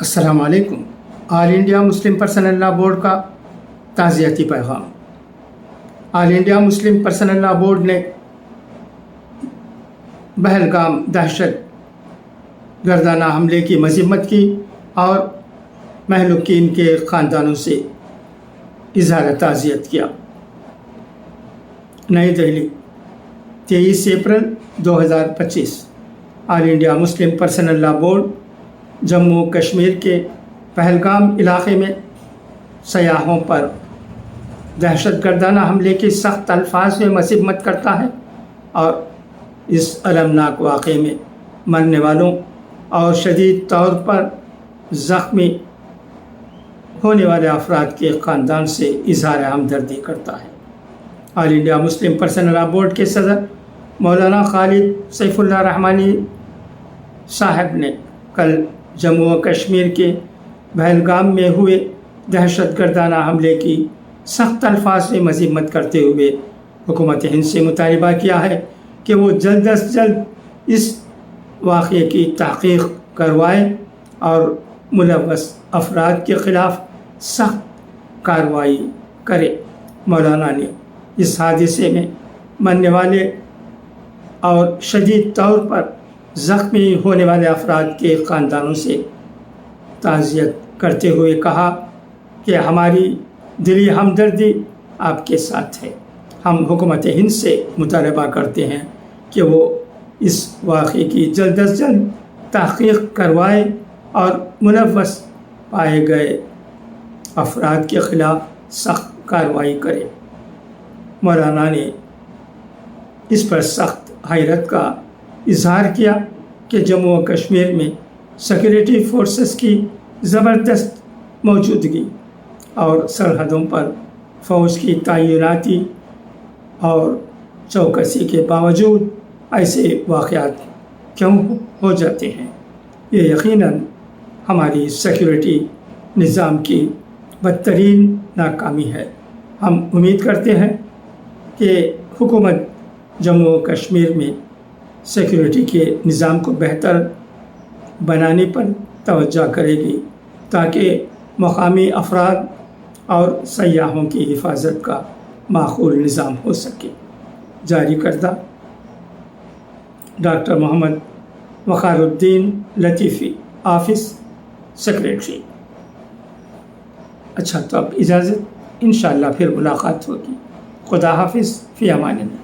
السلام علیکم۔ آل India Muslim personal لا board کا تعزیتی پیغام۔ آل انڈیا مسلم پرسنل لا بورڈ نے پہلگام دہشت گردانہ حملے کی مذمت کی اور مہلوکین کے خاندانوں سے اظہار تعزیت کیا۔ نئی دہلی، 23 اپریل 2025۔ آل انڈیا مسلم پرسنل لا بورڈ جموں کشمیر کے پہلگام علاقے میں سیاحوں پر دہشت گردانہ حملے کی سخت الفاظ میں مذمت کرتا ہے اور اس المناک واقعے میں مرنے والوں اور شدید طور پر زخمی ہونے والے افراد کے خاندان سے اظہار ہمدردی کرتا ہے۔ آل انڈیا مسلم پرسنل لا بورڈ کے صدر مولانا خالد سیف اللہ رحمانی صاحب نے کل جموں و کشمیر کے پہلگام میں ہوئے دہشت گردانہ حملے کی سخت الفاظ میں مذمت کرتے ہوئے حکومت ہند سے مطالبہ کیا ہے کہ وہ جلد از جلد اس واقعے کی تحقیق کروائے اور ملوث افراد کے خلاف سخت کارروائی کرے۔ مولانا نے اس حادثے میں مرنے والے اور شدید طور پر زخمی ہونے والے افراد کے خاندانوں سے تعزیت کرتے ہوئے کہا کہ ہماری دلی ہمدردی آپ کے ساتھ ہے۔ ہم حکومت ہند سے مطالبہ کرتے ہیں کہ وہ اس واقعے کی جلد از جلد تحقیق کروائے اور ملوث پائے گئے افراد کے خلاف سخت کارروائی کرے۔ مولانا نے اس پر سخت حیرت کا اظہار کیا کہ جموں و کشمیر میں سیکورٹی فورسز کی زبردست موجودگی اور سرحدوں پر فوج کی تعیناتی اور چوکسی کے باوجود ایسے واقعات کیوں ہو جاتے ہیں؟ یہ یقیناً ہماری سیکورٹی نظام کی بدترین ناکامی ہے۔ ہم امید کرتے ہیں کہ حکومت جموں و کشمیر میں سیکورٹی کے نظام کو بہتر بنانے پر توجہ کرے گی تاکہ مقامی افراد اور سیاحوں کی حفاظت کا معقول نظام ہو سکے۔ جاری کردہ ڈاکٹر محمد وقار الدین لطیفی، آفس سیکریٹری۔ اچھا، تو اب اجازت، انشاءاللہ پھر ملاقات ہوگی۔ خدا حافظ، فی امان اللہ۔